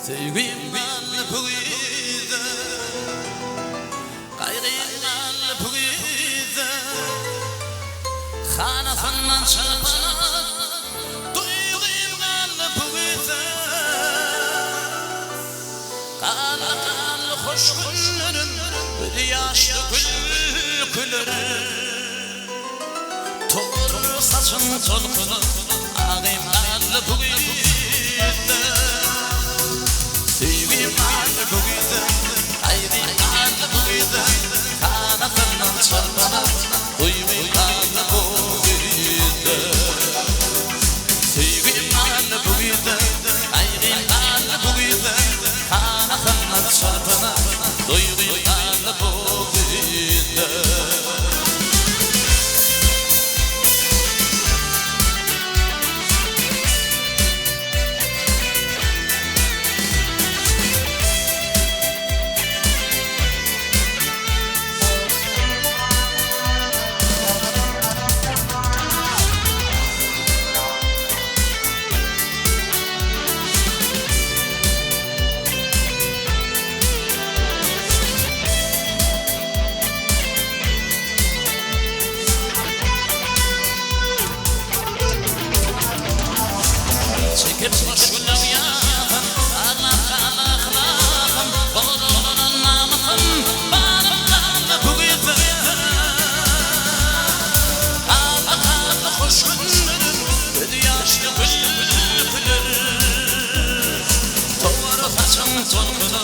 Sevgimal pugide, kaygımal pugide, Xanasından çarpana, duygumal pugide, Qanlı hoş günlerim, bir yaşlı güllerim, Toğru saçın tolkunu, ağımal pugide, Sevgimal pugide, kaygımal pugide, Xanasından çarpana, duygumal pugide, Sevgimal pugide, kaygımal pugide, Xanasından çarpana, duygumal pugide. Çekip hoşgulüm yağdım, Allah'ın akhlakım, Boğulunun namıkım, Bağrımdan pugide, Allah'ın hoş günlerim, bir yaşlı güllerim, Toğru saçın tolkunu,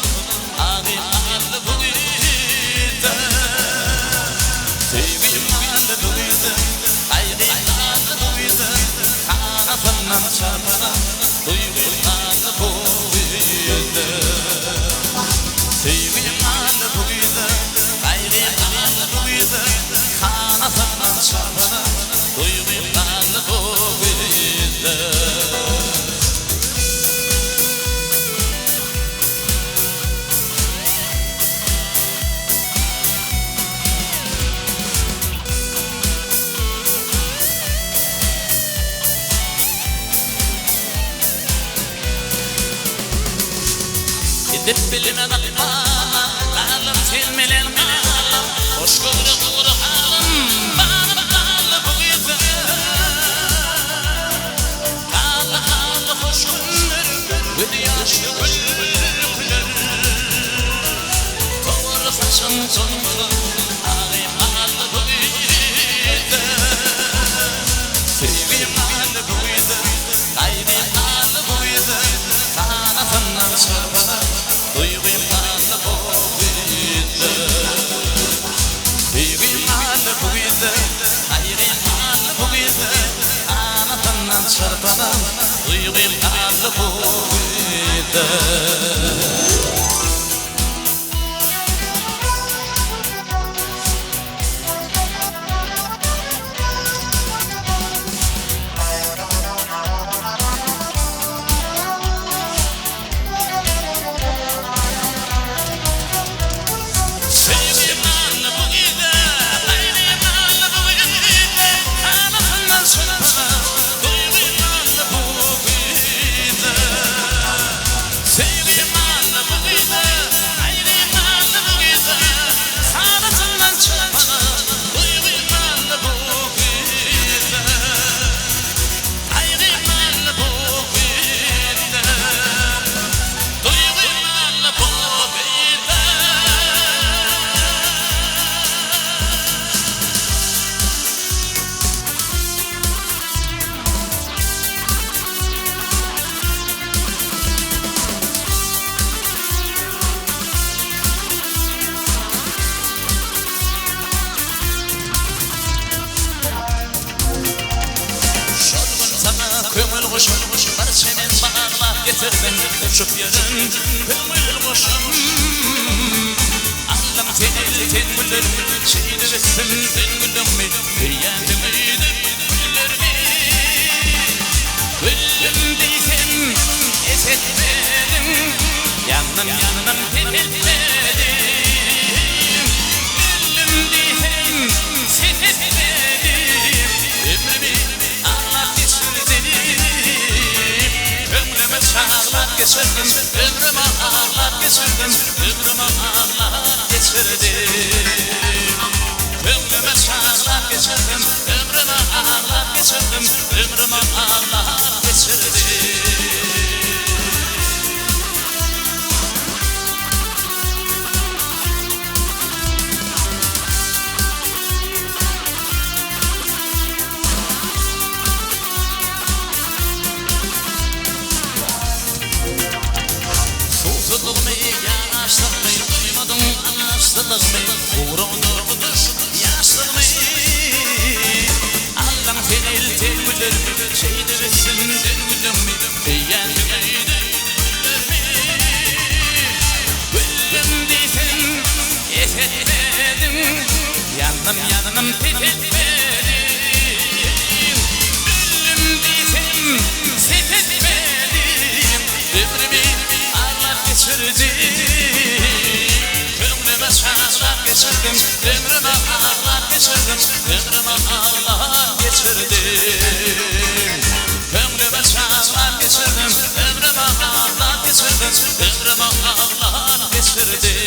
ağımal pugide, Sevgimal pugide, kaygımal pugide, Xanasından çarpana, duygumal pugide, Sevgimal pugide, kaygımal pugide, Xanasından çarpana, duygumal pugide. Gidip bilinen akbana, kalım tilmilen kalım, hoş gördüm halım, Bağrımdan pugide, Kallı hoş günlerim, bir yaşlı güllerim, Toğru saçın tolkunu, ağımal pugide, Sevgimal pugide, kaygımal pugide, Xanasından çarpana, duygumal pugide, Sevgimal pugide, kaygımal pugide, Xanasından çarpana, duygumal pugide. Kömül kuşum, var senin bağlap getirdin, uçup yarın kömül kuşum. Allah'ım ten gülüm, şeyini versin ten gülüm mi, hürriyetimi güllerimi. Gülüm değilsen es etmedim, yanım ten etmedim. Gülüm değilsen ses etmedim, ömrümü Allah geçirdim. Ömrüme çağlar geçirdim, ömrümü ağlar geçirdim, ömrümü ağlar geçirdim. Ömrümü çağlar geçirdim, ömrümü ağlar geçirdim, ömrümü ağlar geçirdim. Yanım titretmedim, gülüm desem setretmedim, ömrümü ağlar geçirdim. Ömrümü çağlar geçirdim, ömrümü ağlar geçirdim, ömrümü ağlar geçirdim. Ömrümü çağlar geçirdim, ömrümü ağlar geçirdim, ömrümü ağlar geçirdim.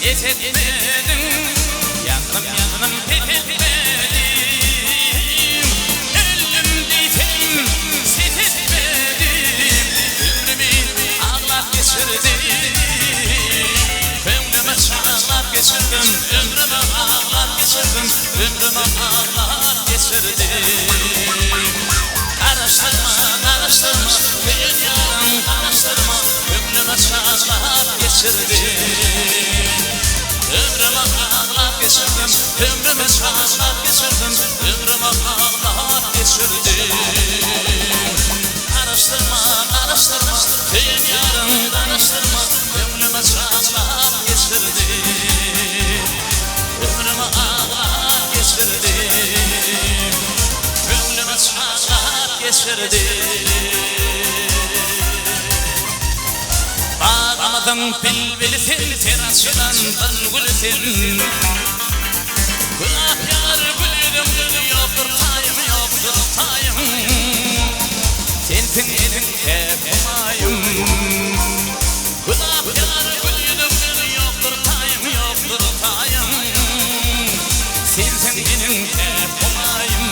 Etmedim, yanım titretmedim, ölüm desem setretmedim, ömrümü ağlar geçirdim. Ömrümü çağlar geçirdim, ömrümü ağlar geçirdim, ömrümü ağlar geçirdim. Karıştırma, karıştırma, dünyam karıştırma, ömrümü çağlar geçirdim. Ömrümü ağlar geçirdim, ömrümü çağlar geçirdim, ömrümü ağlar geçirdim. Karıştırma, karıştırma, dünyarım karıştırma, ömrümü çağlar geçirdim. Ömrümü ağlar geçirdim, ömrümü çağlar geçirdim. Bağlamadım bilbilsin, terasçıdan bülbülsün. Günahkar gülüm gül yoktur tayım, yoktur tayım. Sensin benim hep humayım. Günahkar gülüm gül yoktur tayım, yoktur tayım. Sensin benim hep humayım.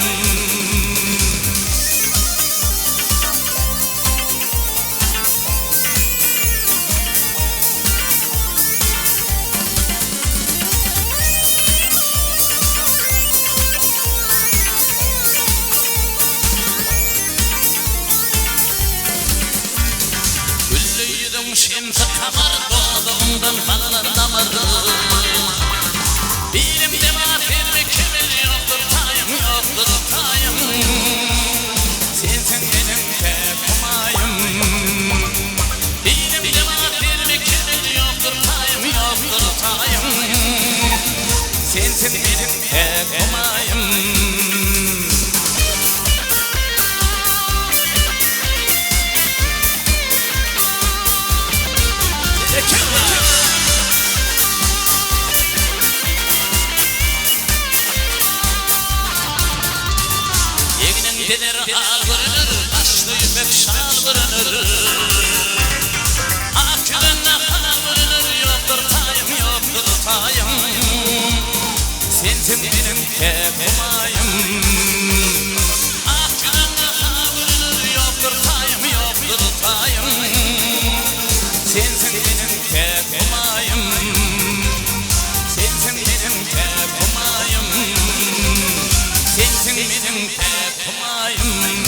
Şemsi kamar doğduğumdan bağlar damarı. Dilimde var bir kemel yoktur tayım, yoktur tayım. Sensin benim tek humayım. Dilimde var bir kemel yoktur tayım, yoktur tayım. Sensin benim tek humayım. Gelir al vurulur, başlı yüpek şal vurulur. Akülüne hal vurulur, yoktur tayım, yoktur tayım. Sensin benim tek humayım. Akülüne hal vurulur, yoktur tayım, yoktur tayım. Sensin benim tek humayım. Sensin benim tek humayım. Sensin benim tek humayım.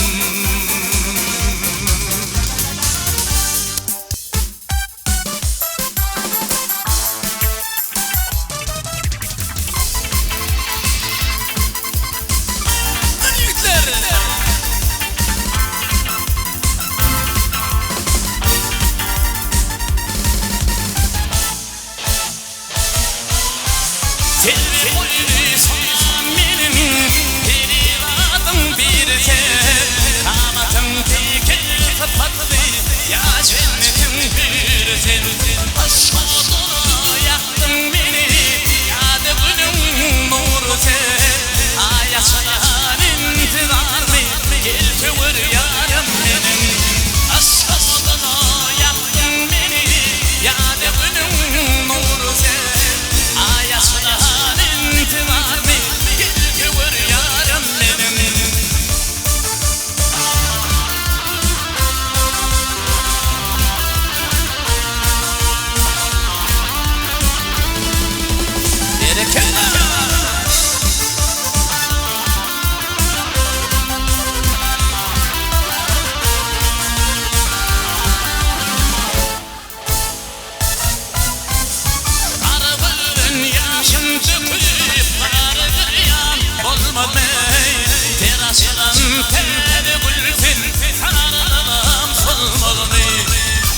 teri gülfin tanrım solmağını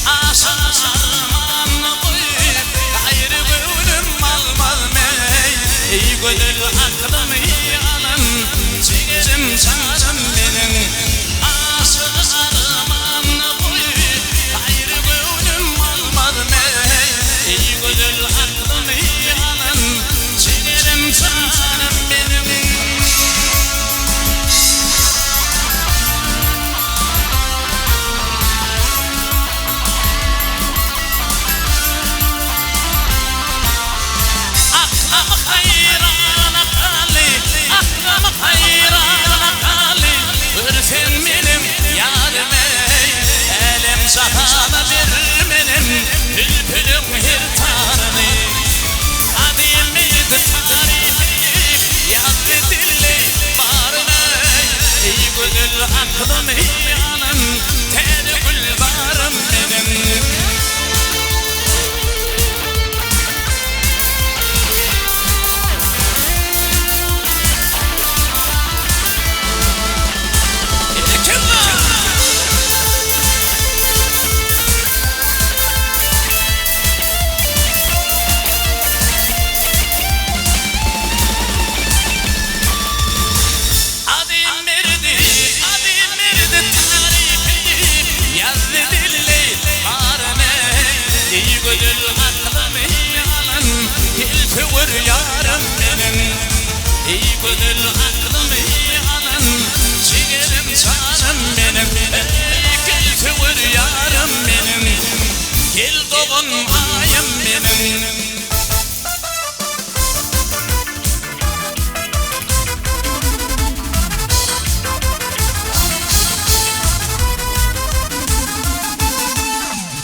aşağıman koy gayrı gönlüm almaz mey ey gönül aklımı yalan ciğerim canım benim aşağıman koy gayrı gönlüm almaz mey ey gönül aklımı yalan ciğerim canım benim sen benim yarim ey elim sahana bir benim bülbülüm her tanrı adımıydı tarifi yazdı dille barına ey gönül aklımı yalan teri gül barım benim gönül aklımı yalan hilfivur yarım benim ey gönül aklımı yalan ciğerim canım benim ey hilfivur yarım benim gel doğun ayım benim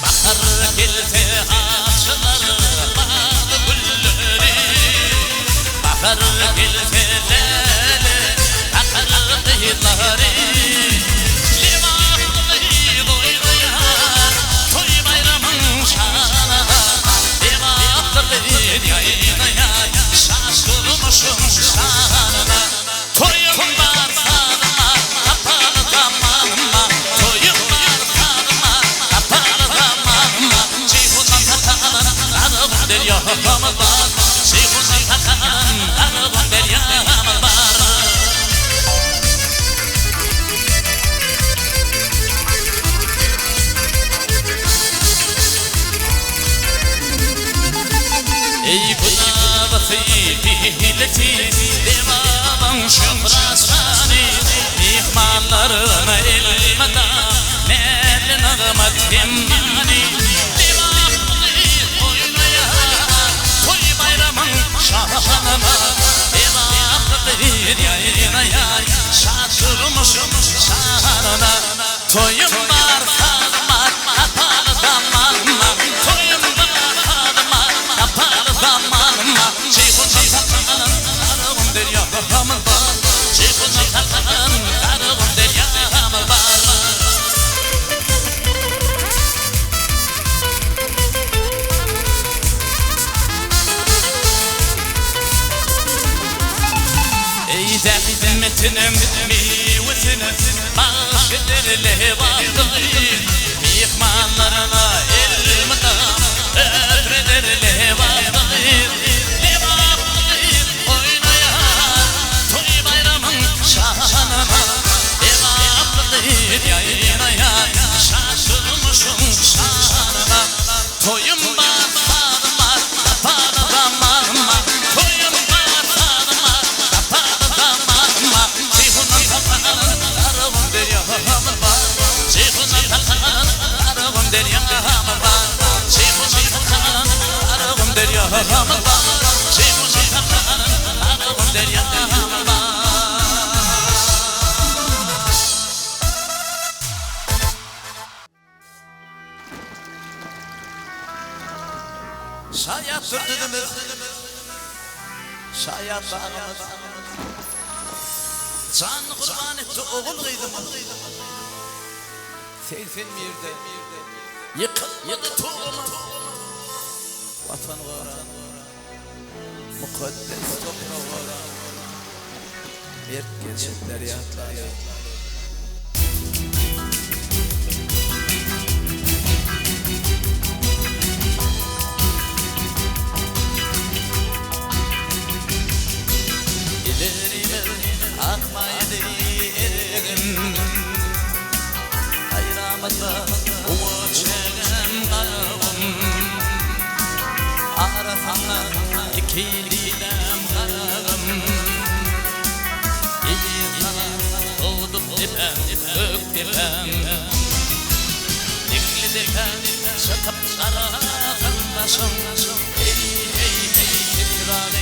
bahar gelse açılır bağlı gülleri bahar gelse lele takar kıyıları limanlı doyluya toy bayramın şanına limanlı yayınaya şaşırmışım şanına toyum var sarma kapalı zamanıma toyum var sarma kapalı zamanıma cihundan takalan arabın deryamı var cihundan takalan arabın deryamı var ey buna vasiyeti devamın şımrasani ihmallarına ilmada nerli nağmat yemmani devamlı oynaya toy bayramın şahanına devamlı yayınaya şaşırmışım şahanına toyum var sarma kapalı zamanıma toyum var sarma kapalı zamanıma cihundan takalan arabın deryamı var cihundan takalan arabın deryamı var ey zahmetinin meyvesini bağışlarla bağlayın ihmallarına ilmada öfrederle bağlayın devamlıyım oynaya toy bayramın şanına devamlıyım yayınaya şaşırmışım şanına toyum var sarma kapalı zamanıma toyum var sarma kapalı zamanıma cihundan takalan arabın deryamı var cihundan takalan arabın deryamı var cihundan takalan arabın deryamı var cihundan takalan arabın deryamı var şayet sürdüğümüz şayet bağımız can kurban etti oğul kıydımız 81'de yıkılmadı tuğumuz vatan var mukaddes toprağı var erk geçitler yatlar akmaydı ergin Ayramada o çegen kalbim Arasana ikililem kalbim İlkana doğdum dipem, ök dipem Dikli dipem, çıkıp kara kandasım Hey hey hey titrade,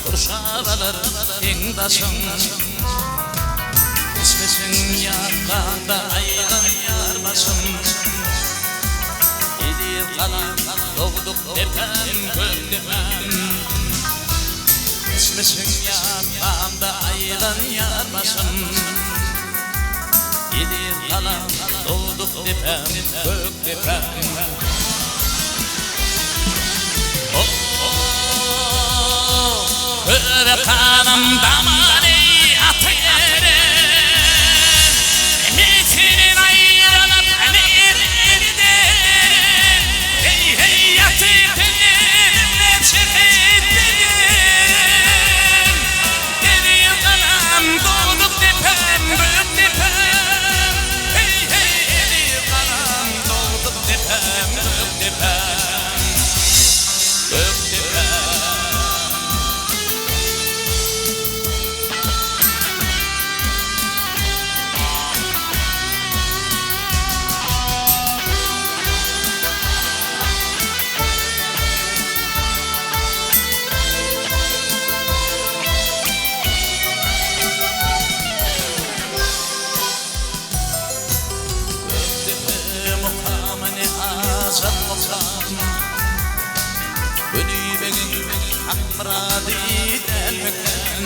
kurşavalar ingdasım İsmesin yakanda ayran yarbasım İdil kalan doğduk dipem, ök dipem İsmesin yakanda ayran yarbasım İdil kalan doğduk dipem, ök dipem Köre kanım damları atayere Emitinin ayranıp emirde Hey hey yatıp elimle çekittim Deli kanım doğduk dipem, büyük dipem Hey hey deli kanım doğduk dipem, büyük dipem Büyük dipem Hamradi delmeken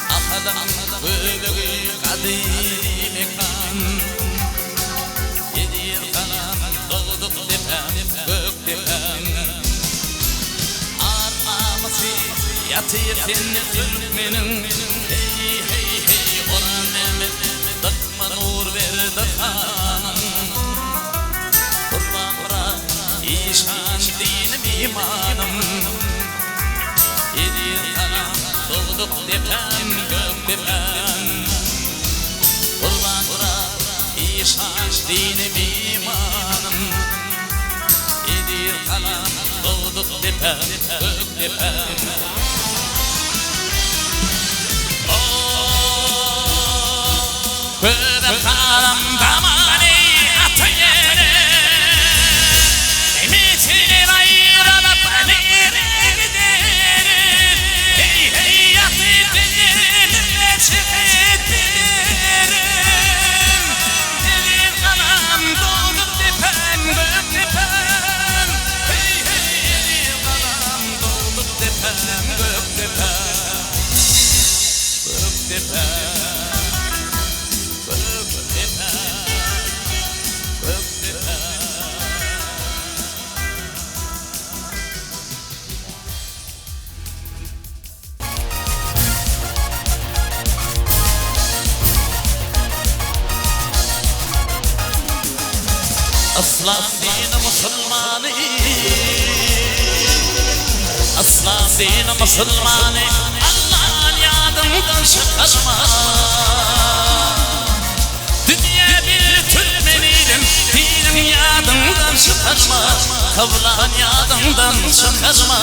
Ahadam bölüğü kadim ekan Yedir kalan doğduk dipem, gök dipem Armamızı yatırken Türkmenin Hey hey hey Orhan Mehmet Dıkma nur ver dıkan Kurban bırak İşan dinim imanım Yedir kanam doğduk dipem, gök dipem Kurban bırak İşan dinim imanım Yedir kanam doğduk dipem, gök dipem Köre kanam damarı atayere Emitinin ayranıp emirde Hey hey yatıp elimle çekittim Deli kanam doğduk dipem, gök dipem Hey hey deli kanam doğduk dipem, gök dipem Gök dipem Aslan dini Müslümanı Aslan dini Müslümanı Allah'ın yadından çıkarma Dünya bir Türkmenidim Dinin yadından çıkarma Kavlan yadından çıkarma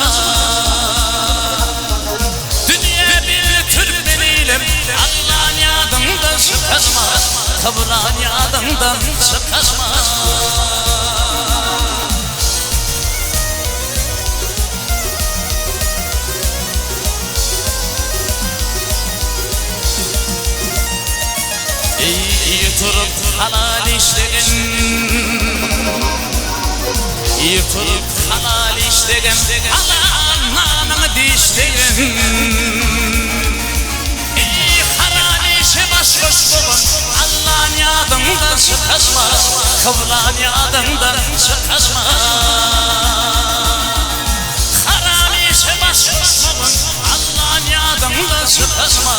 Dünya bir Türkmenidim Allah'ın yadından çıkarma Kavlan yadından çıkarma Yıtırıp halal işlegen Yıtırıp halal işlegen Allah'ın namını dişlegen Haram işe baş koş bulun Allah'ın yadından çıkarma Kavlan yadından çıkarma Haram işe baş koş bulun Allah'ın yadından çıkarma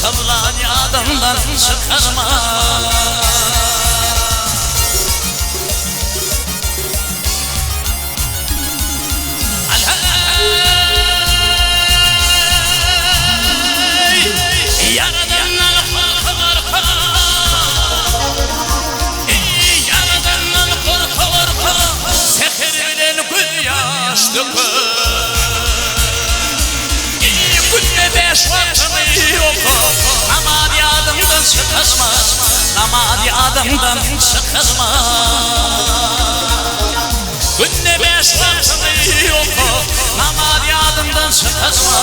Kavlan yadından çıkarma sıkılma, namadi adamdan sıkılma. Günde 5 vaktini oku, namadi adamdan sıkılma,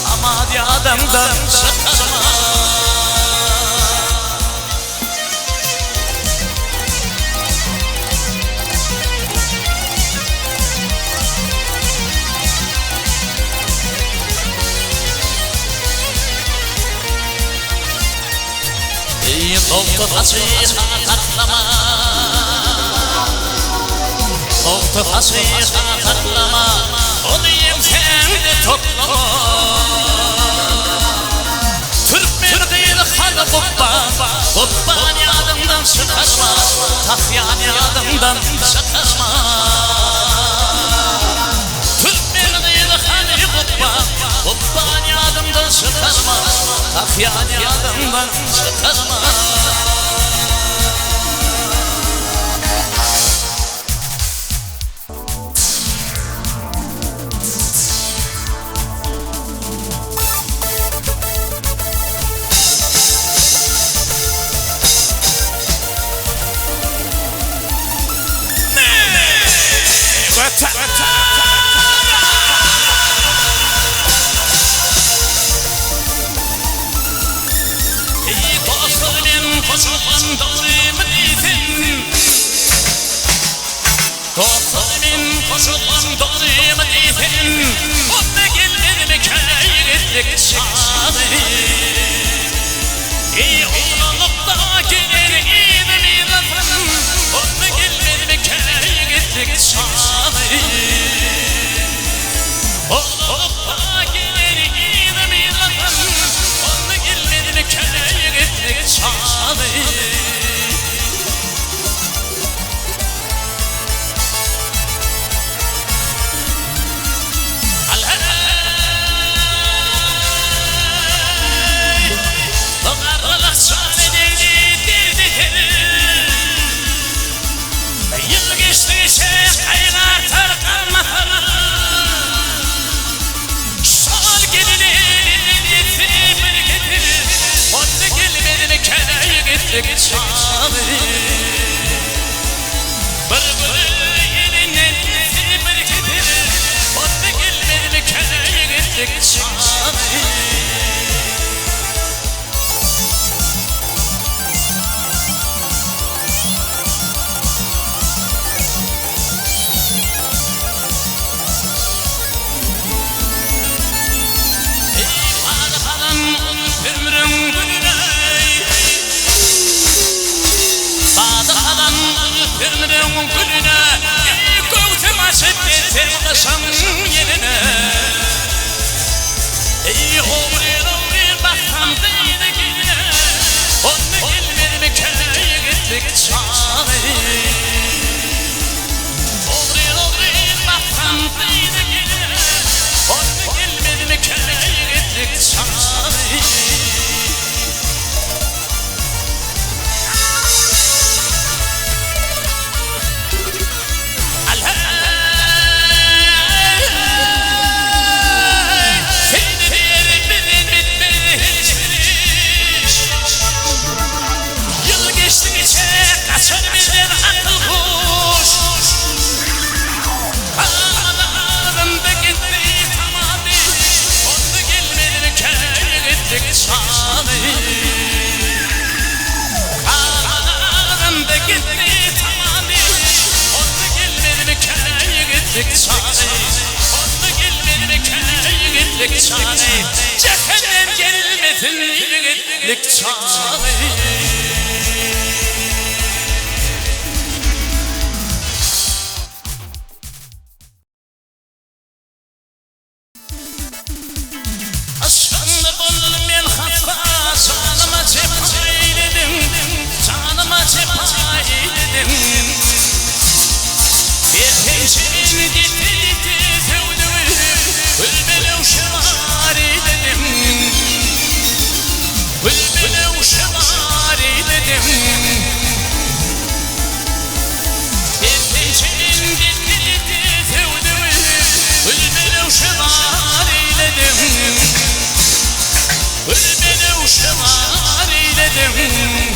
namadi adamdan sıkılma. Doktor hasıha katlama, doktor hasıha katlama, olayım seni toplama. Türkmen değil halı kubba, kubbani adımdan sıkılma, tahyani adımdan sıkılma. Türkmen değil halı kubba, kubbani adımdan sıkılma, tahyani adımdan sıkılma. Koşulan dağımın izin, dostlarımın koşulan dağımın izin, onunla gelmedim köyürdük şanı. İyi olup da gelir iğnemi lafın, onunla gelmedim köyürdük şanı. Olup da gelir iğnemi lafın, onunla gelmedim köyürdük şanı. Yıl geçtiyse kaynar tarkanmalar, şal gelinin getirip getirir, onunla gelmedi köye gittik şanı. Bırbırı elinden getirip getirir, onunla gelmedi köye gittik şanı. Ömrüm gülüne, bağda kalan ömrüm gülüne, göğtüm aşettim kışım yerine. Oğrur baksam deydi gülüne, onu gelmedim köye gittik çağrı. Oğrur baksam deydi gülüne, onu gelmedim köye gittik çağrı. Ağlarında gitti tamamı, onu gelmedi köye gittik çare. Onu gelmedi köye gittik çare. Cehennem gelmesin gittik çare. Aşkınla bulunmayan hasta, canıma cephanedim, canıma cephanedim. Bir hemşerin gitti sevdimi, bülbül uşalar dedim. Bülbül uşalar dedim. Bir hemşerin gitti sevdimi, bülbül uşalar dedim. Bülbül uşalar eyledim.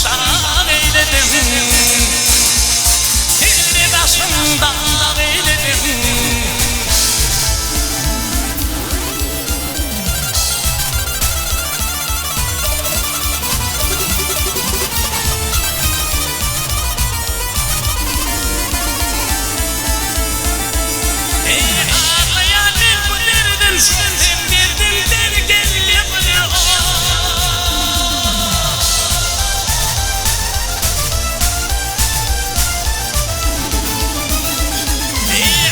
başımdan eyledim, seni başımdan eyledim. Ağlayanın bu derdim sensin, derdimden gel yapıyor.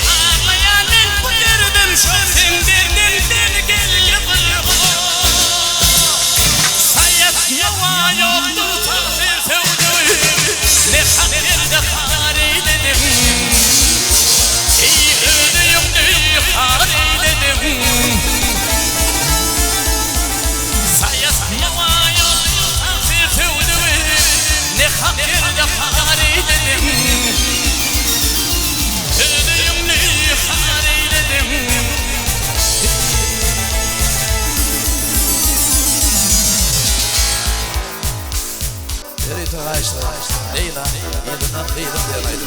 Ağlayanın bu derdim sensin, derdimden gel yapıyor. Sayet yava yoktur takdir sevdim, ne kaderde kar eyledim. Ödüğümdü kar eyledim, sayas yava yoktur takdir sevdim, ne kaderde kar eyledim. Ödüğümdü kar eyledim. Nereye ağaçlar? Leyla, yılından Leyla deraydı.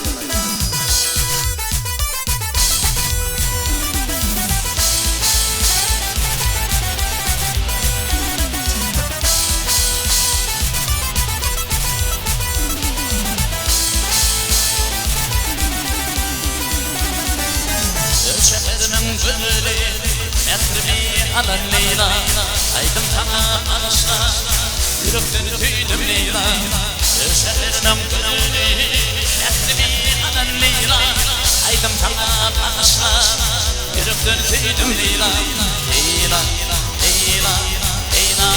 Şehrimin gülü, etrimi alan Leyla, aydım sana alışla, yürekten tüydüm Leyla. Şehrimin gülü, etrimi alan Leyla, aydım sana alışla, yürekten tüydüm Leyla. Leyla, Leyla, Leyla,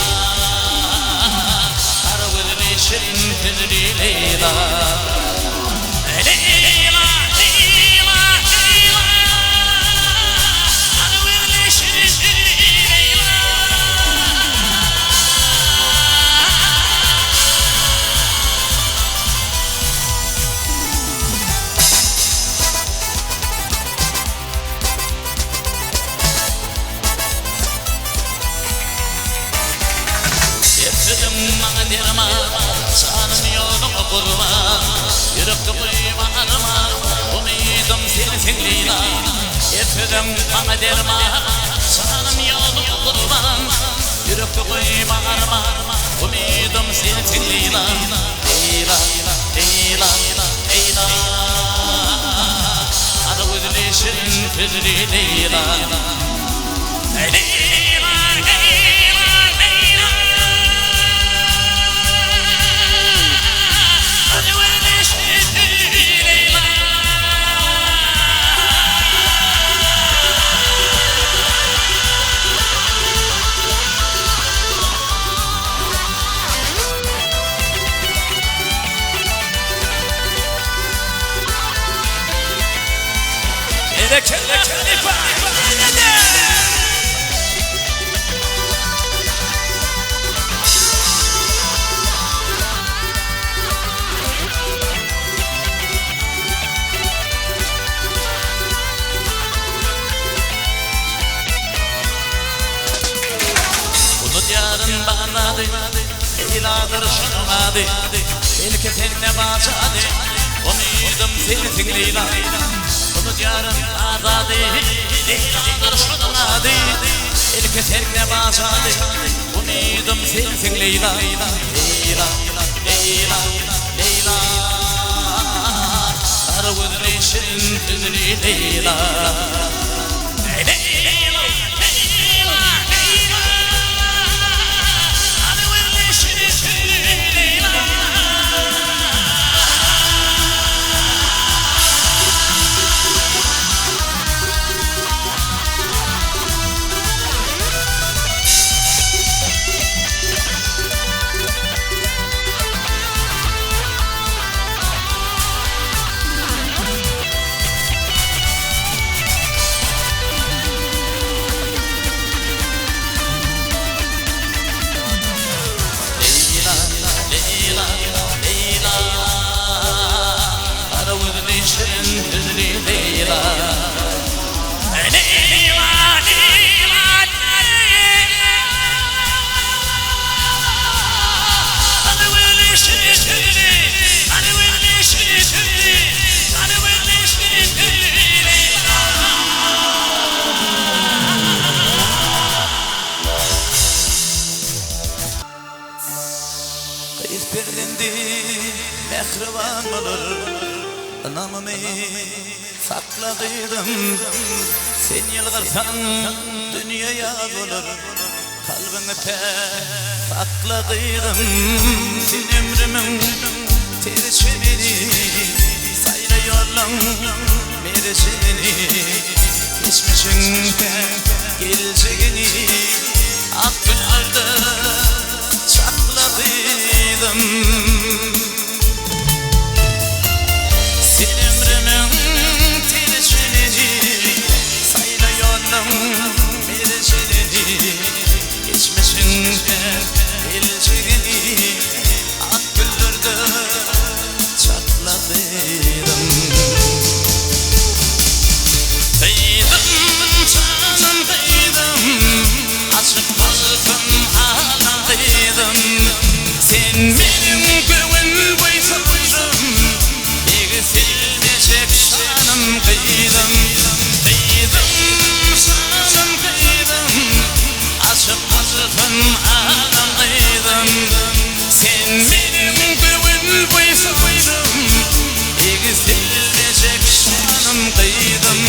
arvırlı şirin tüzlü Leyla. Leyla, Leyla, Leyla, arvırlı şirin Leyla. Yetiştim mağdirma, sanım yolum kurma, yürekte kuyma arma, umidum sensin Leyla. Yetiştim mağdirma, sanım yolum kurma, yürekte kuyma arma, umidum sensin Leyla. Leyla, Leyla, Leyla, arvızlı şirin tüzlü Leyla. Leyla, Leyla, Leyla, arvızlı şirin tüzlü Leyla. Bunu diyarın bağladı, Leyla'dır şunmadı, belki seninle bağladı, umidum sensin Leyla. Bunu diyarın bağladı, Leyla'dır şunmadı, belki seninle bağladı, umidum sensin Leyla. Leyla, Leyla, Leyla, arvızlı şirin tüzlü Leyla. Leyla, Leyla, Leyla, arvızlı şirin tüzlü Leyla. İrperdendi mehriban olur Anamımı sakladıydım Sen yılgırsan dünya yaz olur Kalbini pek sakladıydım Sen ömrümün tercihini Sayra yolun mercini Geçmişinde geleceğini Ak günlerde sakladıydım Sen ömrümün tercihini Sayra yolun mercini Geçmişinde geleceğini Ak günlerde sakladıydım Kıydım canım kıydım Açık kalbim ağladıydım Sen benim gönül boysuydun Eksilmeyecek şanım kıydım Kıydım canım kıydım Açık kalbim ağladıydım Sen benim gönül boysuydun Eksilmeyecek şanım kıydım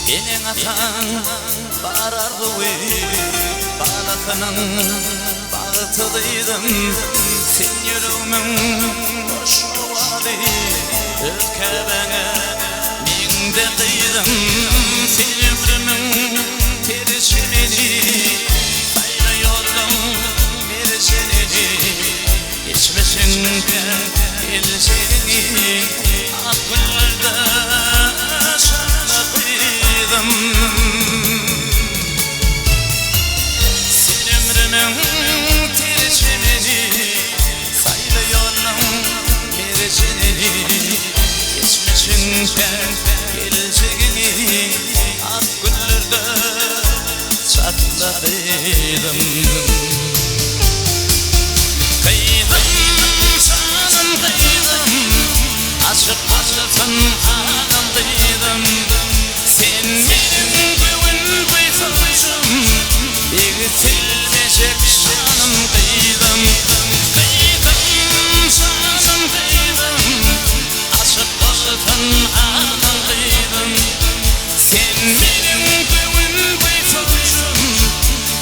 Enin atan barardı Bağlasının bağıtılıydım Sen yüreğimin boşluğu vardı Öfkebene minde kıydım Sen ömrümün tercihini Sayra yolun mercenini Geçmişinde geleceğini Akıllarda sakladıydım Sen ömrümün tercihini Sayra yolun mercenini Geçmişinde geleceğini Ak günlerde sakladıydım Kıydım canım kıydım Açık kalbim ağladıydım Sen benim gönül boysuydun Eksilmeyecek şanım kıydım Kıydım canım kıydım Açık kalbim ağladıydım Sen benim gönül boysuydun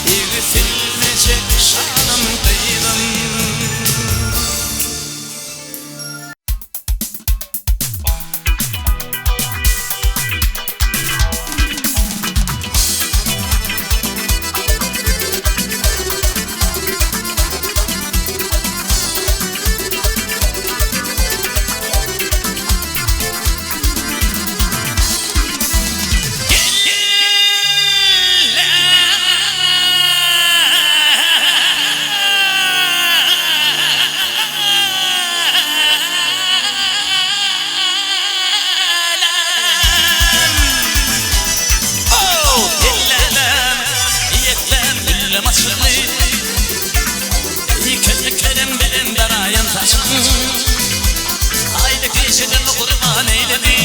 Eksilmeyecek şanım kıydım Köpeklerin benim darayın taşın Aylık işinin kurban eyledim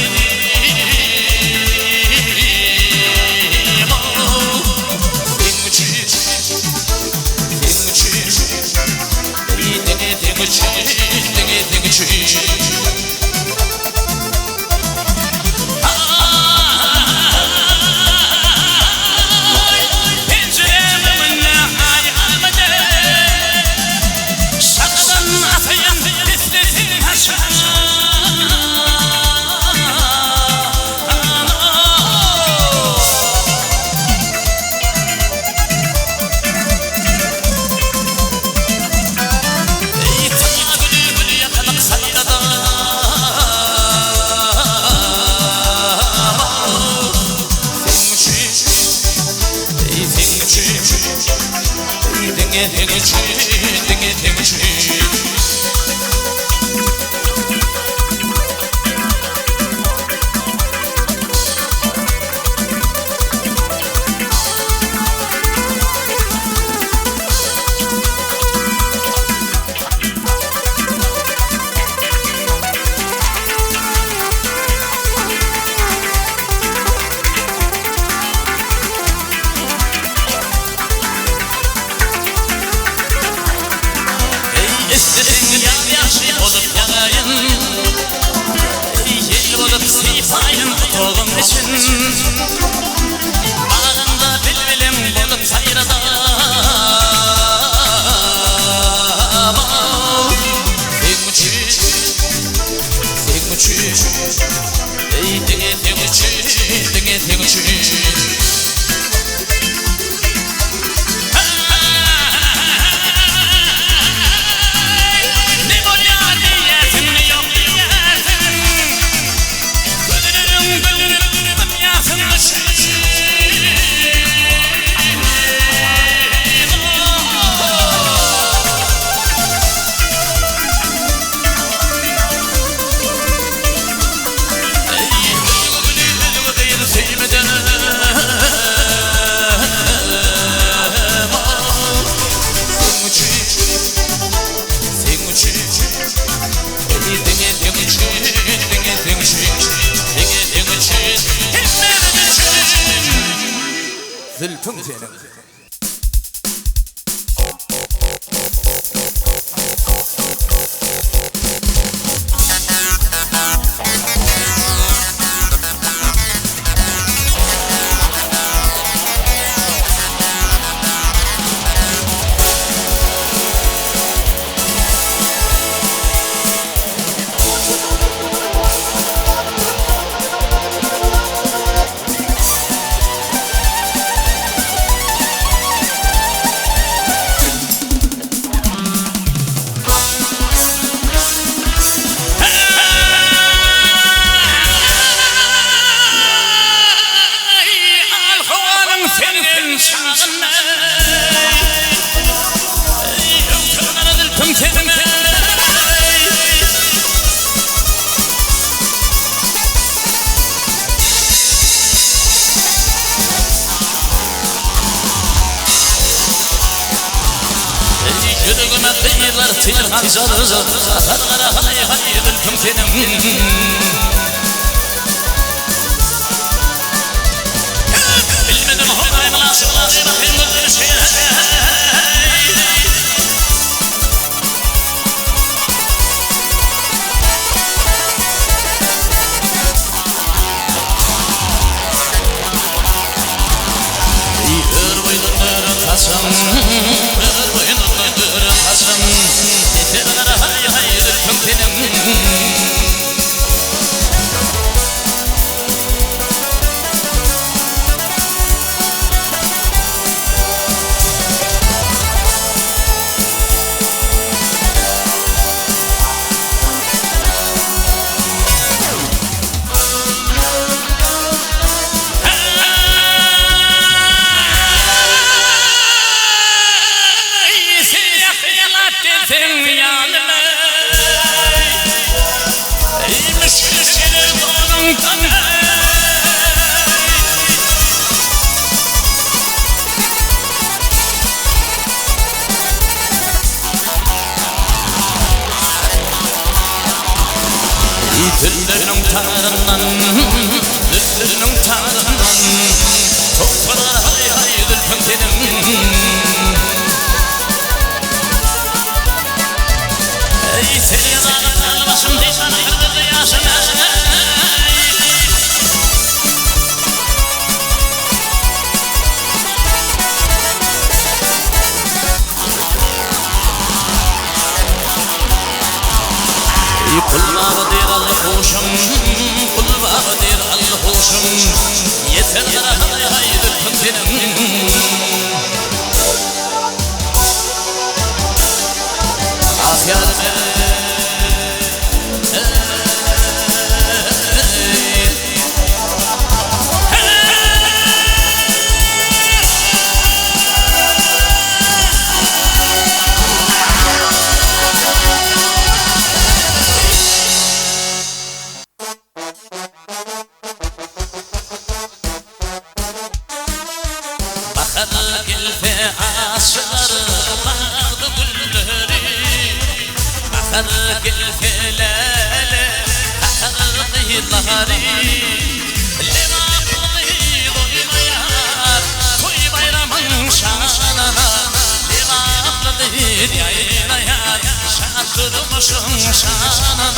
Zülfün senin. حرق الهلال حرقي ظهري اللي ما قضي ضيم يار توي بيرم شاننا اللي ما قضي دينا يار شاكر مشاننا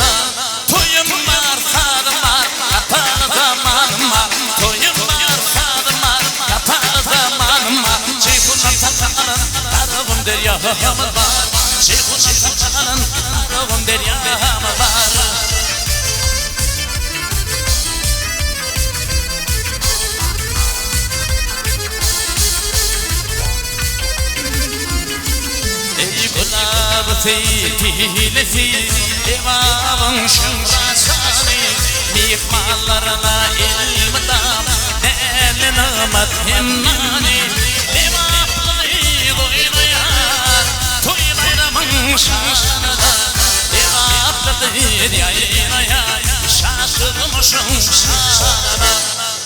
توي مار صار مار كفار زمان مار توي مار صار مار كفار زمان مار شيخنا تكرن تعرفون دريا مبار شيخنا تكرن تعرفون دريا مبار سيدي لسي إمام شمراساني ميخ مالرنا المدام نالنا مدهناني لما بلغيض إليار توي بير منشانا لما بلغيض إليار شاكر مشمشانا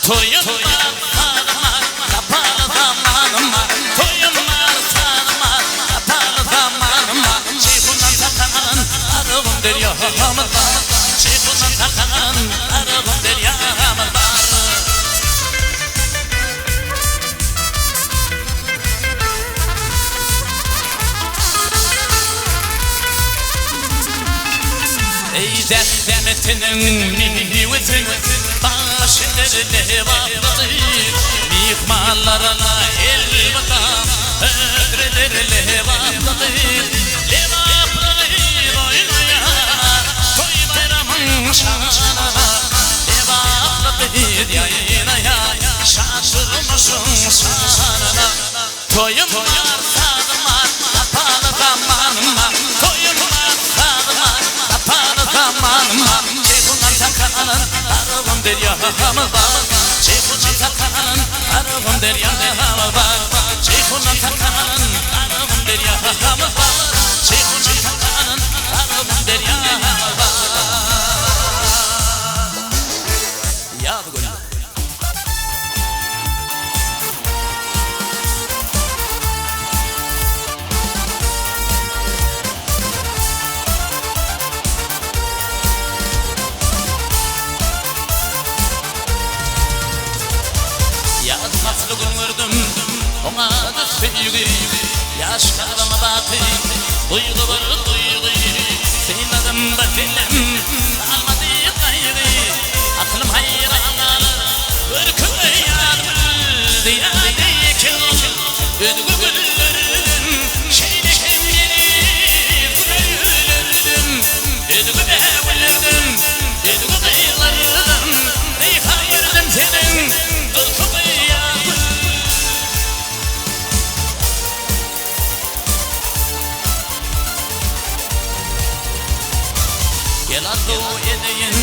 توي مار صادمار كبار زمان مار توي مار صادمار كبار زمان مار شيخنا تكرن أرغم دريا مدار شيخنا تكرن أرغم دريا مدار إذا دمتني وزن باشر لهباطي ميخ مالرنا المطام أدرد لهباطي لهباطي ضينا توي بير منشانا لهباطي دينا يا شاكر مشمشانا توي مار صادمار كفار زمان مار توي مار صادمار كفار زمان مار شيخنا تكرن أرغم دريا مبار شيخنا تكرن أرغم دريا مبار شيخنا تكرن أرغم دريا مبار شيخنا تكرن أرغم دريا مبار يا تقول Maslugun vurdum ona da sevgi yaşlarıma bakı duygu var duygu senin adında dilim almadı gayrı aklım hayran alır ürküme yardım diyadeyken ödgü güllerdim şeyde kendini güllerdim ödgü devlerdim ödgü kıyılardım hayırdım senin Gel arzu edeyim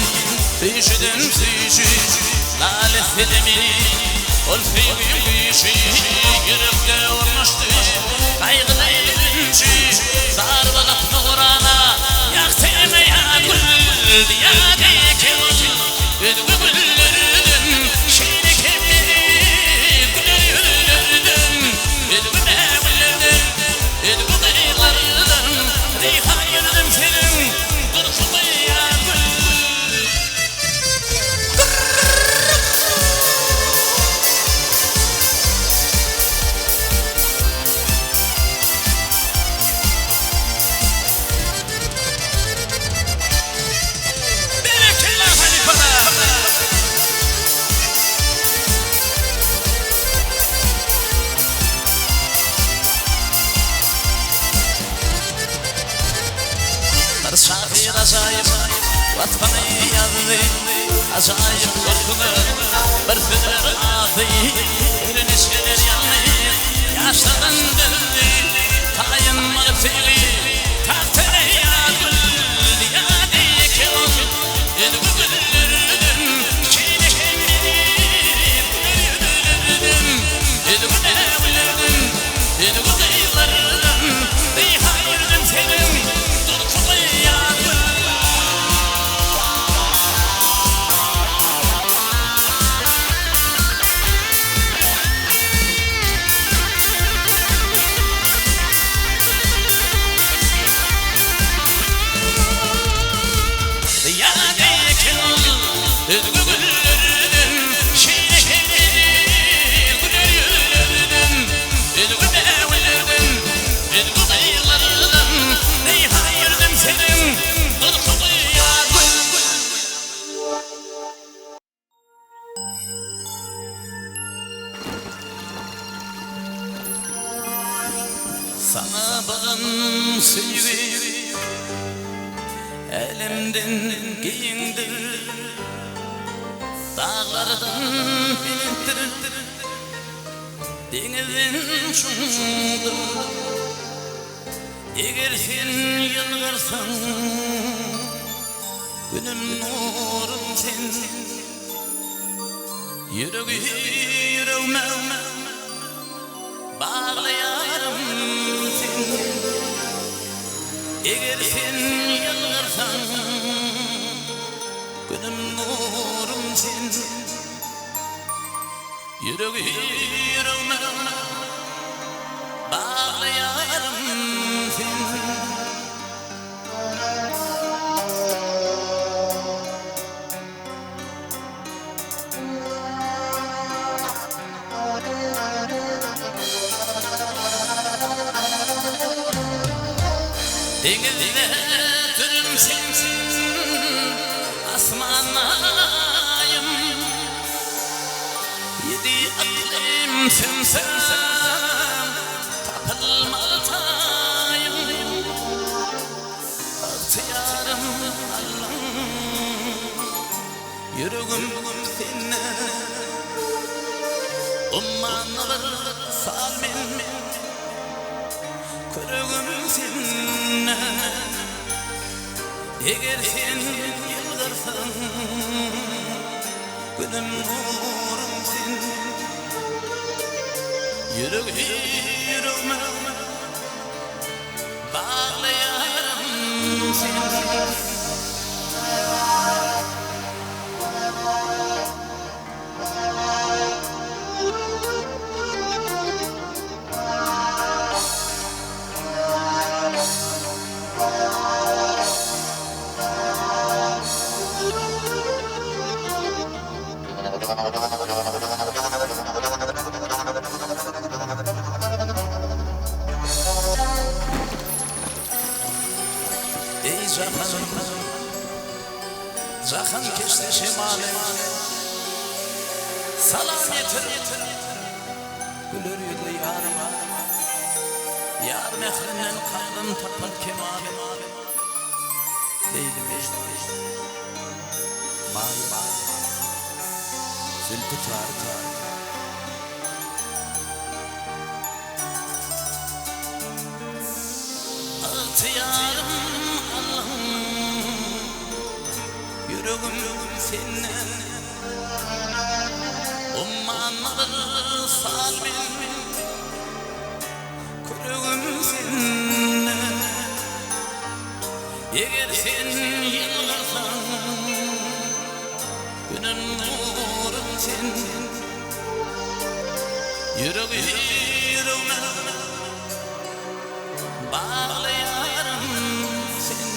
Fişidin fişi Lale filmi Ol filmi fişi Yürekte olmuştu Kaygılı evinci Sarbalık nurana Yaktığına ya gül Diyadeki Ödgü güllerdim Şeyini kemleri Güllerdim Ödgü devlerdim Ödgü kıyılardım Rihayırdım senin Şahir acayip Vatkanı yazdı Acayip korkunu Bir fıdır adı Ürünü şerir yanlı Yaşların döndü Tayınmalı tüyü Tahtına yağdı Diyadi keon Ödgü güllerdim Şeyini kendini Güllerdim Ödgü devlerdim Ödgü kıyılardım Rihayırdım senin Aman sevgi elimden giyindir, dağlardan bindir, denizin şundur. Eğer sen yılgırsan, günün nurun sen. Yüreğime bağlayarım sen. Eğer sen yılgırsan, günün nurun sen. Yüreğime bağlayarım sen. Denizde türüm sensin, asmanayım. Yedi iklim sensin, tapılmalıyım. Altıyarım Allah'ım, yüreğim seninle. Ummanlar salmin, körüğüm seninle. Eğer sen yıldırsan, günüm nurum sen. Yüreğime bağlayarım seni. Ey Zahan geçti şemale, salam yetir, gülür yüzlü yarıma. Yar mehrinden kalbim tapar kemale. Leylim işte, mavi zülfü tar. Altıyarım Allah'ım, yüreğim seninle. Ummanlar salmin, körüğüm seninle. Eğer sen yılgırsan, günün nurun sen. Yüreğime bağlayarım sen.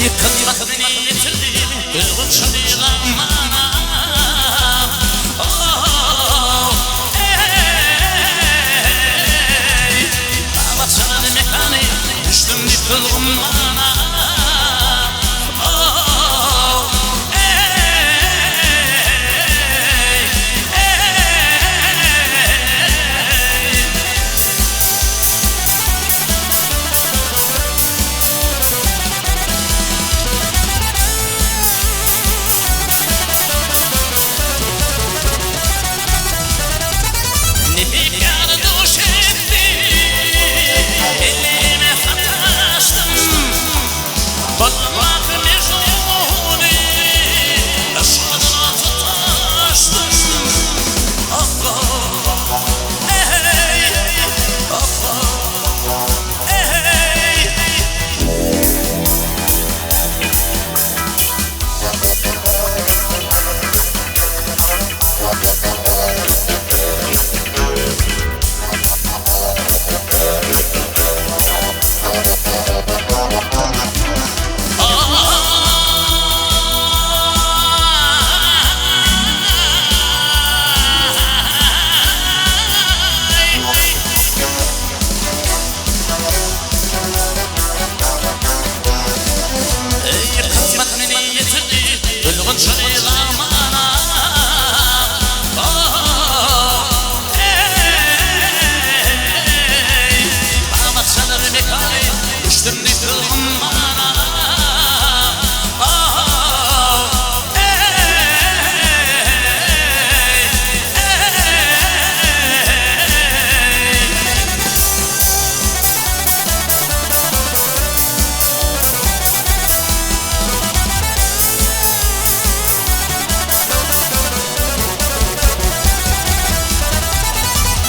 Yıkılmak beni yitirdi, ılgın şadıgama. Bağlatçanın mekanı, düştüm bir pılgınmana. Ceylamana Bağmak sanır mekali Düştüm düştüm bana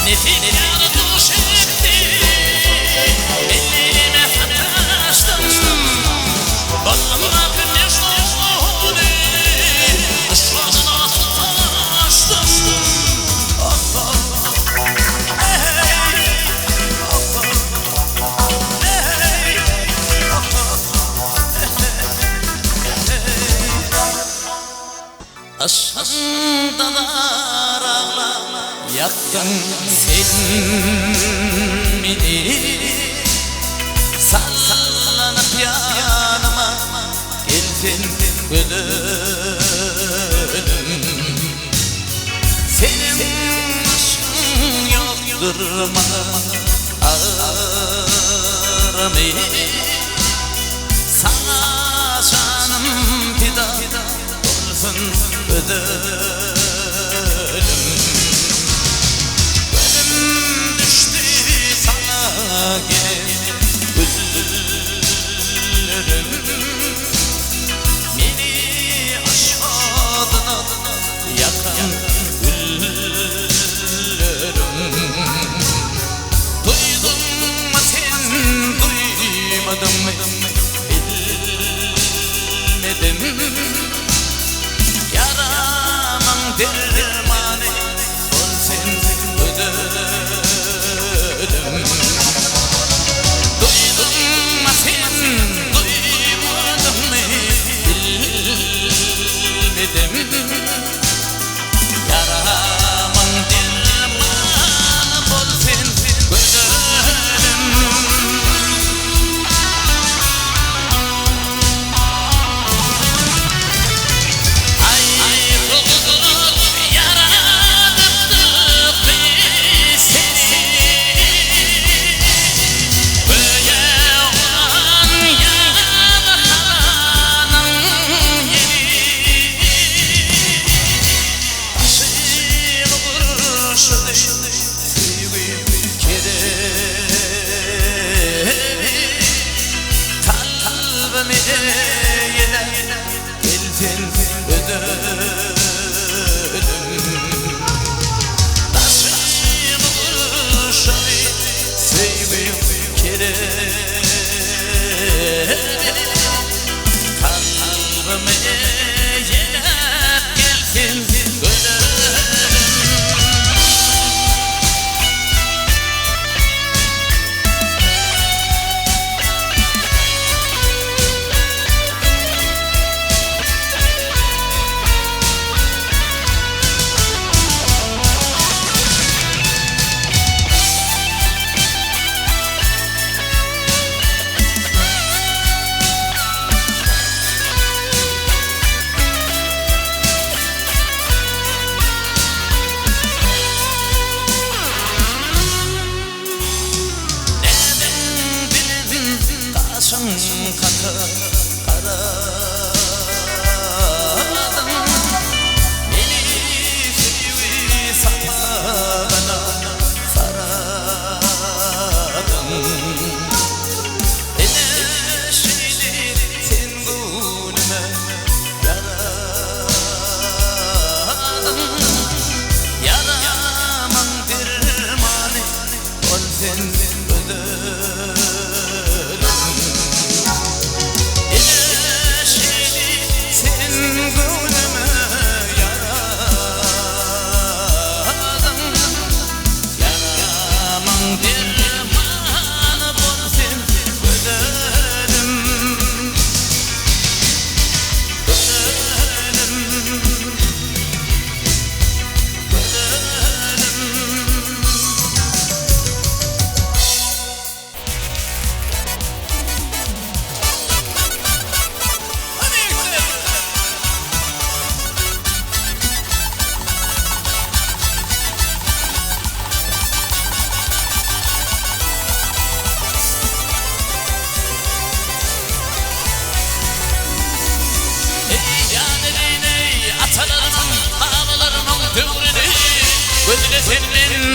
Nefis yarı duş etti Elime hataştım Bağımla güneş doğdu Işığına tutaştım Aşkımda darağla yaktın sen beni Sallanıp yanıma geldin gülüm Senin aşkın yoktur bana ağrımı Sana canım fida olsun ödelim Gönlüm düştü sana gel güllerim Beni aşk adına yakan güllerim Duydun mu sen duymadın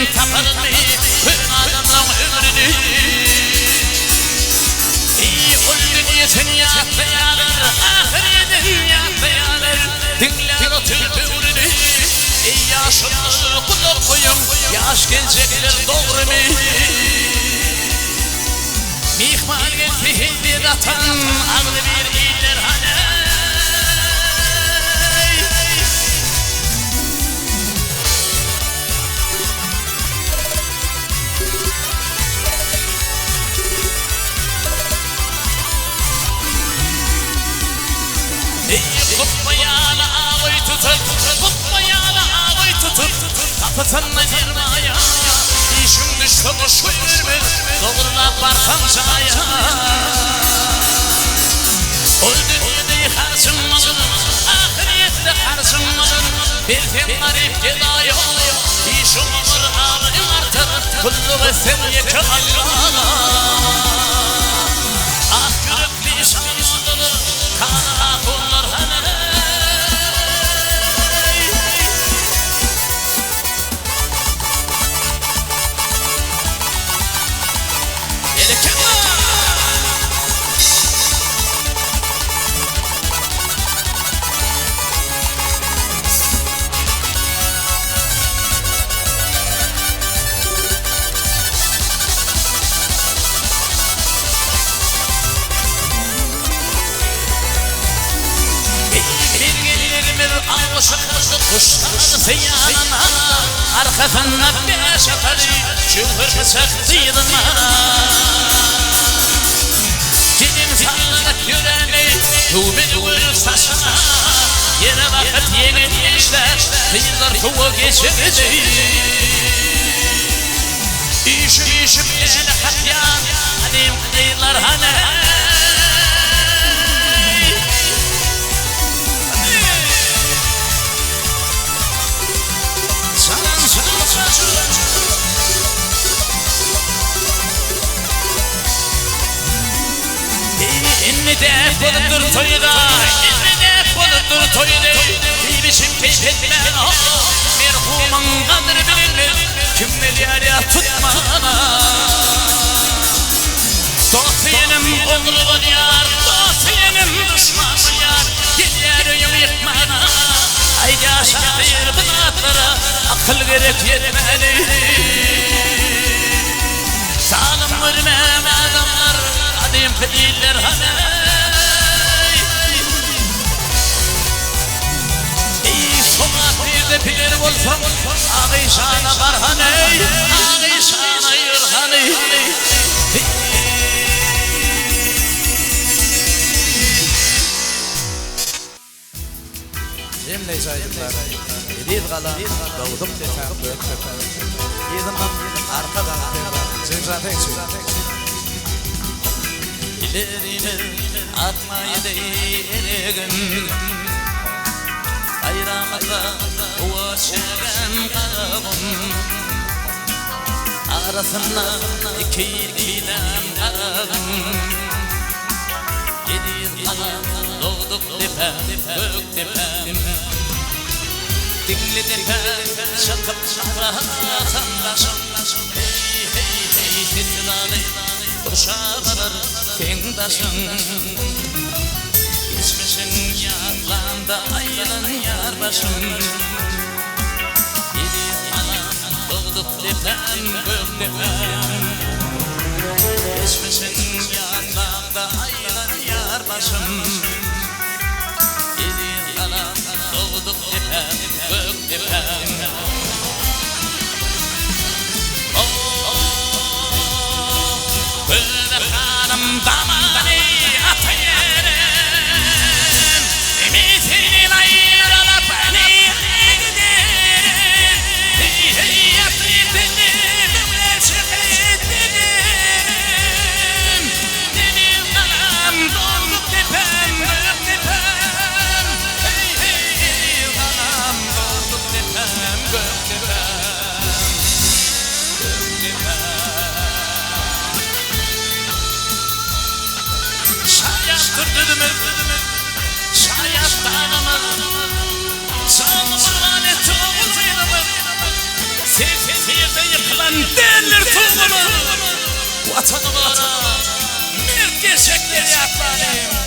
taparım bütün adamın ömrünü Ulviyetin yaklayanır, ahiretin yaklayanır Dinler o tülbürünü yaşını kulak koyun, yaş gelecekler doğru mu? Mihmal getirdi atan, ağlı bir iller hani Kutmayana ağabey tutup, kutmayana ağabey tutup Kapıtanla girmaya, işim düştü boş vermez Doğruna varsam caya O dünyada yıkarsın malın, ahirette karsın malın Bir fen garip gedaya, işim olur ağrım artar Kullu ve sen yeke Allah'a Ah gürüp lisan olur, kana kullar hani Kuşlar seyanına Arkasına beş atarı Şuhur saktıydıma Gelin sağlık yüreni Tuğbeli vurur saçına Yere vakit yeni işler Kıyılar tuğu geçirdi İşim yeni hakyan Alim kıyılar hani İnni de buludur toyda, inni de buludur toyda Bir biçim keşfetme merhumun kadri bilinir Kimleri ya tutmana Dostiyenim oğlun yar, dostiyenim düşmanın yar Geliyorum yıkmana Haydi aşağı bir bınatlara Akıl gerek yetmeli Sağlam vurmam adamlar Adım kıyılar hani Sokak bir de pilir olsam Ağışana var hani Ağışana yür hani Cemle saydıklar Edil kalan Doğduk defen Bök tefen Yedimden arkadan Cemzat ekşi İlerini atmayı değergin Ayramada ulaşırım kalbim Arasında iki gidem kalbim Edil kalan Doğduk defen Bök defen Dinli defen Şakıp şakratan Hey hey hey Titrali Kurşalar Tengdaşın İçmişin yaklanda Aylan yar başım Edil kalan Doğduk defen Bök defen İçmişin yaklanda Aylan yar başım Edil kalan Doğduk defen Bök defen Böyle hanım damadını atayırım Ümitini ayırala beni giderim Hey hey yaptırdım böyle çıkıttırım Dedil kalan doğduk tepem Vatanıma mert gerçekleri yaklanayım.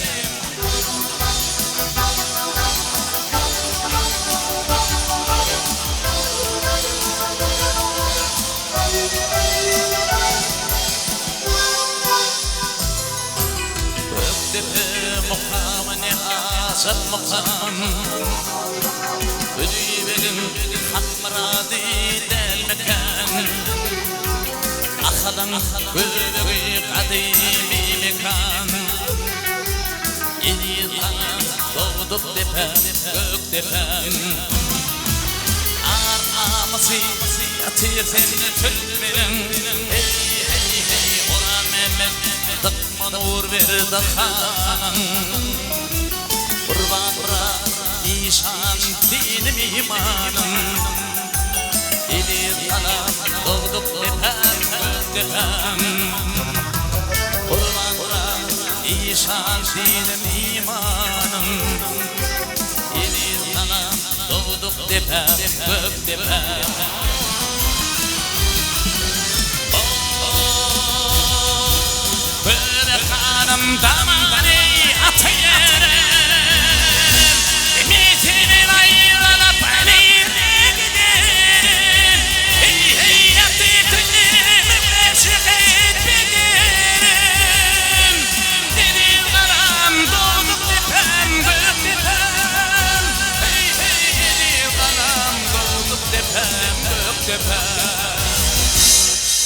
مقام نعاس مقام بدي بقم حق مرادي المكان أخذن ببغي قديمي مكان إلي ضغضب دفان بق دفان أرقامسي أطير سنة المنن Nur verdi kan Kurban işan dinim imanım İlir kalam doğduk tepem göktepen Kurban işan dinim imanım İlir kalam doğduk tepem göktepen Kanım damani atayırım Ümitinin ayrılıp aleyhine giderim Hey hey yaptıklarımı meşik etmeyelim Deniz karam doğduk tepem gök tepem Hey hey deniz karam doğduk tepem gök tepem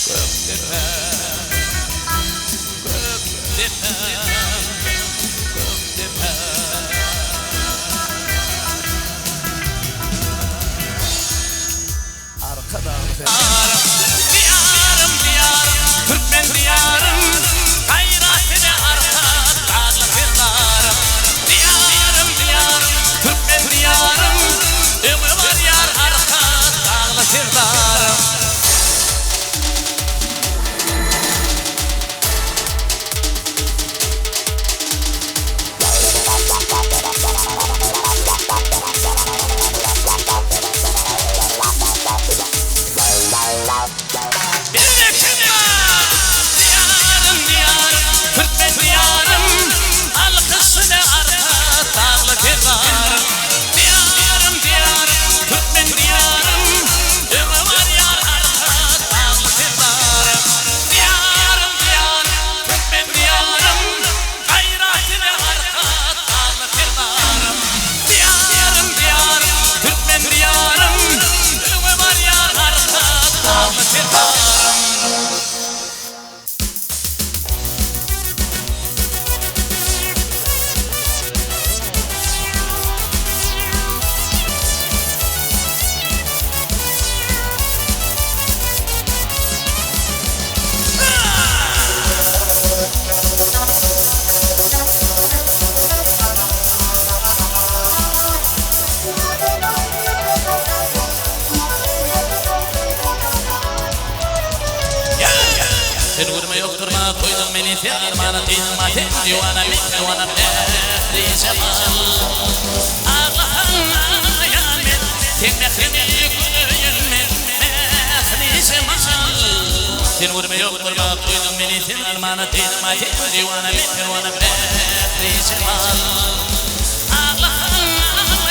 Gök tepem Diyarım diyarım Türkmen diyarım Gayretine arka dağlı kırlarım Diyarım diyarım Türkmen diyarım Ömür var yar arka dağlı kırlarım koydum beni fermana tilmaten divana mikrovana behri cemal Allah'ın ayağımın tek mehrimi gülüyümün behri cemal Sen vurma yok vurma koydum beni fermana tilmaten divana mikrovana behri cemal Allah'ın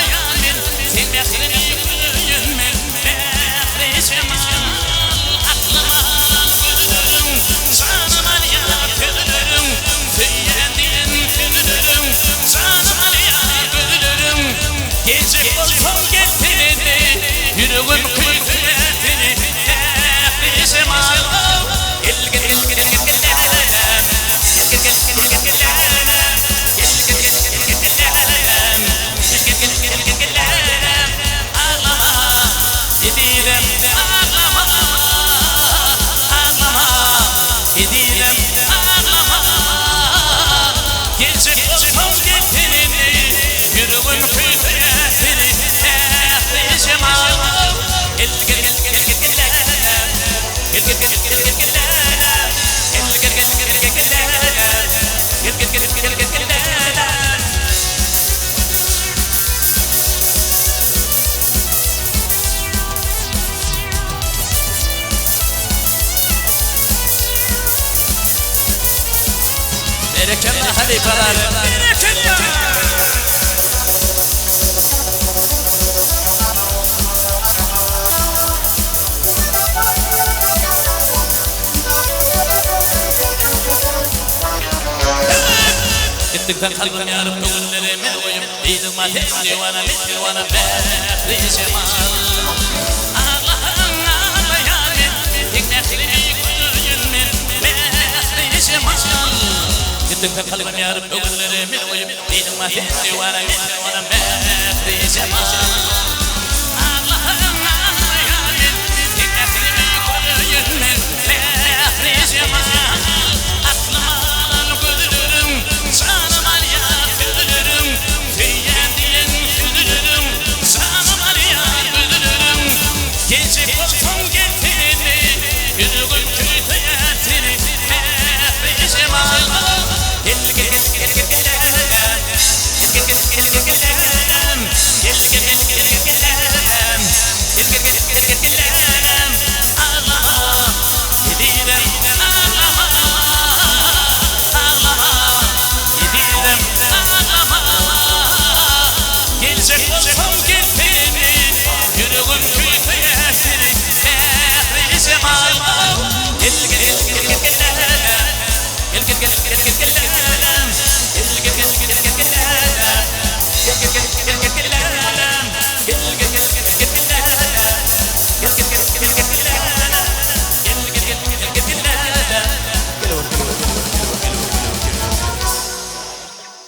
ayağımın tek mehrimi gülüyümün behri cemal Yüreğim kuyruğunu nefesim al Gel halifeler. Gittikten kalbim yarıp gönüllerimi koyup Değdim ateş divana divana behri cemal Allah'ım ağlayamin Dikmekliği gönlümün behri cemal Gittikten kalbim yarıp gönüllerimi koyup Değdim ateş divana behri cemal Allah'ım ağlayamin Dikmekliği gönlümün behri cemal Gel